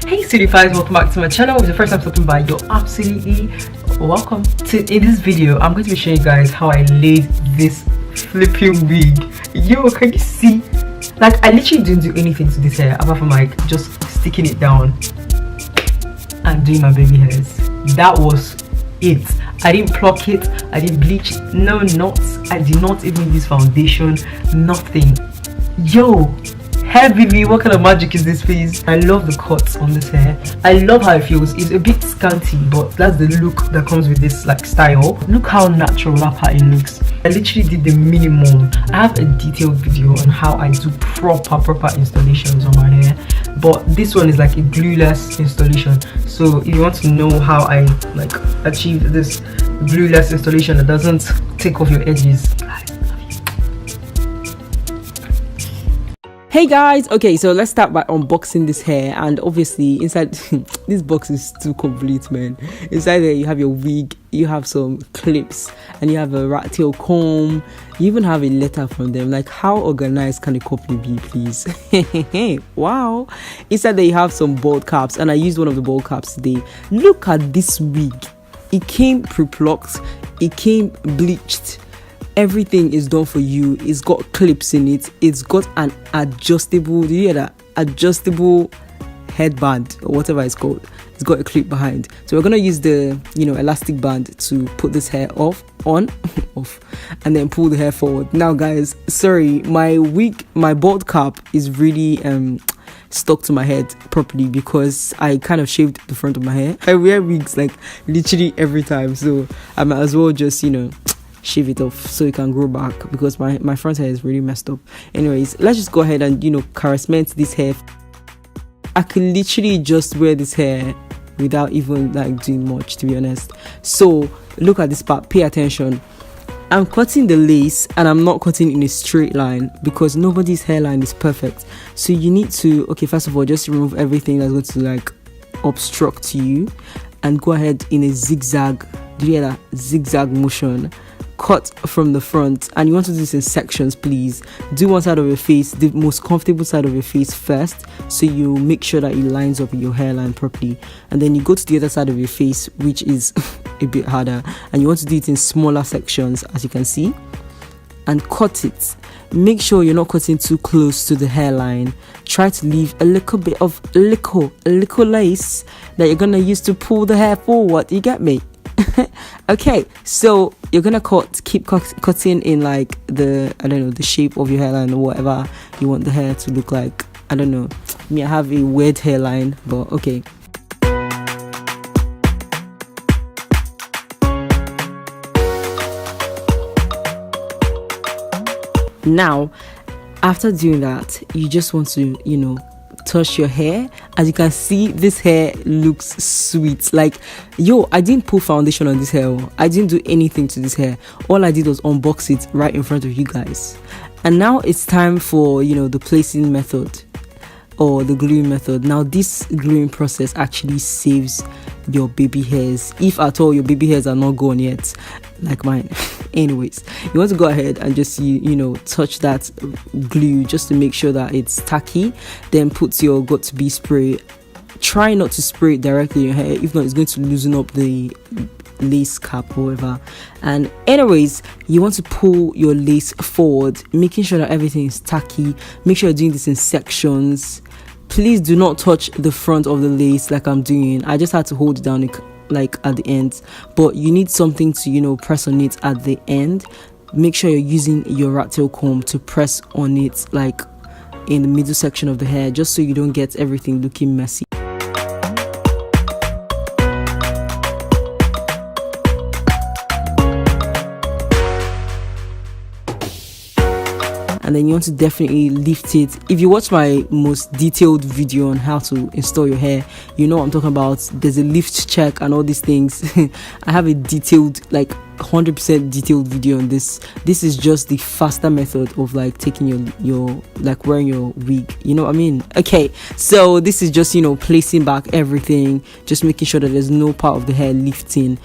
Hey Certifieds, welcome back to my channel. If it's the first time stopping by, you're absolutely welcome. In this video, I'm going to be showing you guys how I laid this flipping wig. Yo, can you see? Like, I literally didn't do anything to this hair apart from like just sticking it down and doing my baby hairs. That was it. I didn't pluck it, I didn't bleach, no knots, I did not even use foundation, nothing. Yo, HairViVi, what kind of magic is this, please? I love the cuts on this hair. I love how it feels. It's a bit scanty, but that's the look that comes with this like style. Look how natural that part looks. I literally did the minimum. I have a detailed video on how I do proper installations on my hair, but this one is like a glueless installation. So if you want to know how I like achieve this glueless installation that doesn't take off your edges, hey guys, okay, so let's start by unboxing this hair. And obviously inside this box is too complete, man. Inside there you have your wig, you have some clips, and you have a rat tail comb. You even have a letter from them. Like, how organized can a company be, please? Wow. Inside there you have some bald caps, and I used one of the bald caps today. Look at this wig. It came pre-plucked, it came bleached. Everything is done for you. It's got clips in it. It's got an adjustable, do you hear that? Adjustable headband or whatever it's called. It's got a clip behind. So we're gonna use the elastic band to put this hair off, and then pull the hair forward. Now guys, sorry, my bald cap is really stuck to my head properly because I kind of shaved the front of my hair. I wear wigs like literally every time, so I might as well just shave it off so it can grow back because my front hair is really messed up. Anyways, let's just go ahead and harassment this hair. I can literally just wear this hair without even like doing much, to be honest. So look at this part, pay attention. I'm cutting the lace and I'm not cutting in a straight line because nobody's hairline is perfect. So you need to, first of all, just remove everything that's going to like obstruct you and go ahead in a zigzag, do you hear that? Zigzag motion. Cut from the front, and you want to do this in sections. Please do one side of your face, the most comfortable side of your face first, so you make sure that it lines up with your hairline properly, and then you go to the other side of your face, which is a bit harder, and you want to do it in smaller sections, as you can see, and cut it. Make sure you're not cutting too close to the hairline. Try to leave a little bit of little lace that you're gonna use to pull the hair forward. You get me? Okay, so you're gonna keep cutting in like the shape of your hairline or whatever you want the hair to look like. I don't know, me, I have a weird hairline, but okay. Now after doing that, you just want to touch your hair. As you can see, this hair looks sweet. Like, yo, I didn't put foundation on this hair. I didn't do anything to this hair. All I did was unbox it right in front of you guys. And now it's time for the placing method or the gluing method. Now this gluing process actually saves your baby hairs, if at all your baby hairs are not gone yet, like mine. Anyways, you want to go ahead and just touch that glue just to make sure that it's tacky. Then put your got-to-be spray. Try not to spray it directly in your hair, if not it's going to loosen up the lace cap or whatever. And anyways, you want to pull your lace forward, making sure that everything is tacky. Make sure you're doing this in sections. Please do not touch the front of the lace like I'm doing. I just had to hold it down like at the end, but you need something to press on it at the end. Make sure you're using your rat tail comb to press on it like in the middle section of the hair, just so you don't get everything looking messy. And then you want to definitely lift it. If you watch my most detailed video on how to install your hair, you know what I'm talking about. There's a lift check and all these things. I have a detailed, like 100% detailed video on this. This is just the faster method of like taking your like wearing your wig, you know what I mean? Okay, so this is just placing back everything, just making sure that there's no part of the hair lifting.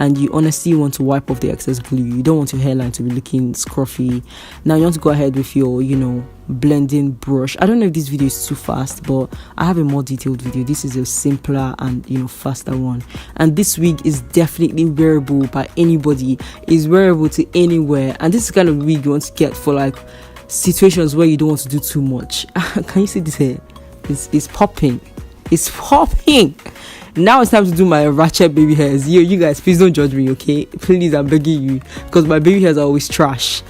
and you honestly want to wipe off the excess glue. You don't want your hairline to be looking scruffy. Now you want to go ahead with your, blending brush. I don't know if this video is too fast, but I have a more detailed video. This is a simpler and faster one. And this wig is definitely wearable by anybody. It's wearable to anywhere, and this is kind of wig you want to get for like situations where you don't want to do too much. Can you see this hair? It's popping. It's popping. Now it's time to do my ratchet baby hairs. You guys, please don't judge me, okay? Please, I'm begging you, because my baby hairs are always trash,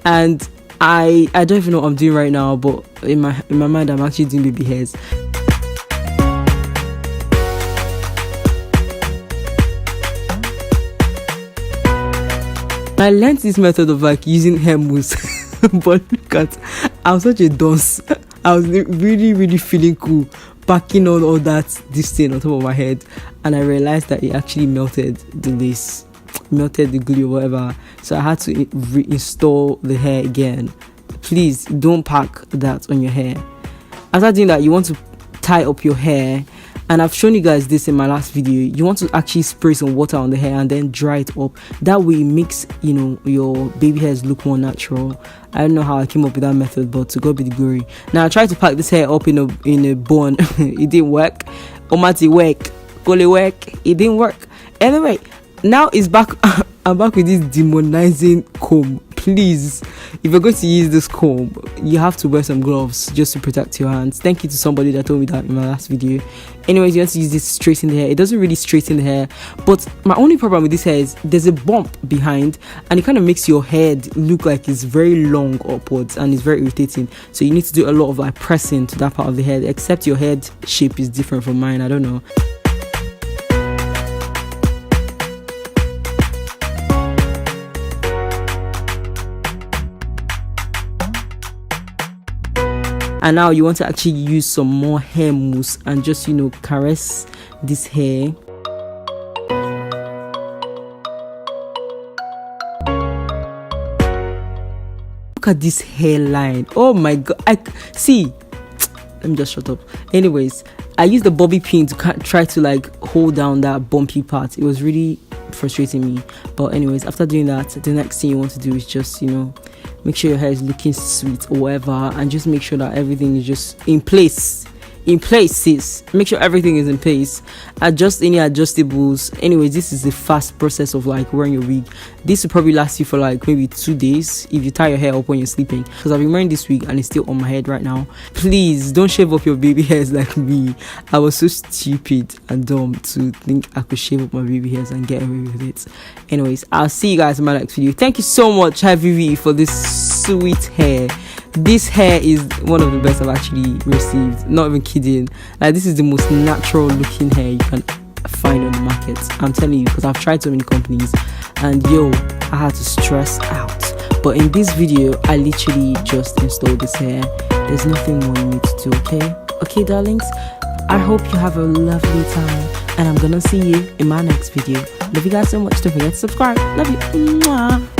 and I don't even know what I'm doing right now, but in my mind I'm actually doing baby hairs. I learned this method of like using hair mousse but look at, I'm such a dunce. I was really feeling cool packing on all this thing on top of my head, and I realized that it actually melted the lace, melted the glue or whatever, so I had to reinstall the hair again. Please don't pack that on your hair. After doing that, you want to tie up your hair, and I've shown you guys this in my last video. You want to actually spray some water on the hair and then dry it up. That way it makes your baby hairs look more natural. I don't know how I came up with that method, but to God be the glory. Now I tried to pack this hair up in a bun. It didn't work. Omati work, gole work. It didn't work. Anyway, now it's back. I'm back with this demonizing comb. Please, if you're going to use this comb, you have to wear some gloves just to protect your hands. Thank you to somebody that told me that in my last video. Anyways, you want to use this to straighten the hair. It doesn't really straighten the hair, but my only problem with this hair is there's a bump behind, and it kind of makes your head look like it's very long upwards, and it's very irritating. So you need to do a lot of like pressing to that part of the head, except your head shape is different from mine. I don't know. And now you want to actually use some more hair mousse and just caress this hair. Look at this hairline. Oh my god. See, let me just shut up. Anyways, I used the bobby pin to try to like hold down that bumpy part. It was really frustrating me, but anyways, after doing that, the next thing you want to do is just make sure your hair is looking sweet or whatever, and just make sure that everything is just in place, sis. Make sure everything is in place. Adjust any adjustables. Anyways, this is a fast process of like wearing your wig. This will probably last you for like maybe 2 days if you tie your hair up when you're sleeping, because I've been wearing this wig and it's still on my head right now. Please don't shave up your baby hairs like me. I was so stupid and dumb to think I could shave up my baby hairs and get away with it. Anyways, I'll see you guys in my next video. Thank you so much, HairViVi, for this sweet hair. This hair is one of the best I've actually received. Not even kidding. Like, this is the most natural looking hair you can find on the market. I'm telling you, because I've tried so many companies, and I had to stress out. But in this video, I literally just installed this hair. There's nothing more you need to do, okay, darlings? I hope you have a lovely time, and I'm gonna see you in my next video. Love you guys so much. Don't forget to subscribe. Love you. Mwah.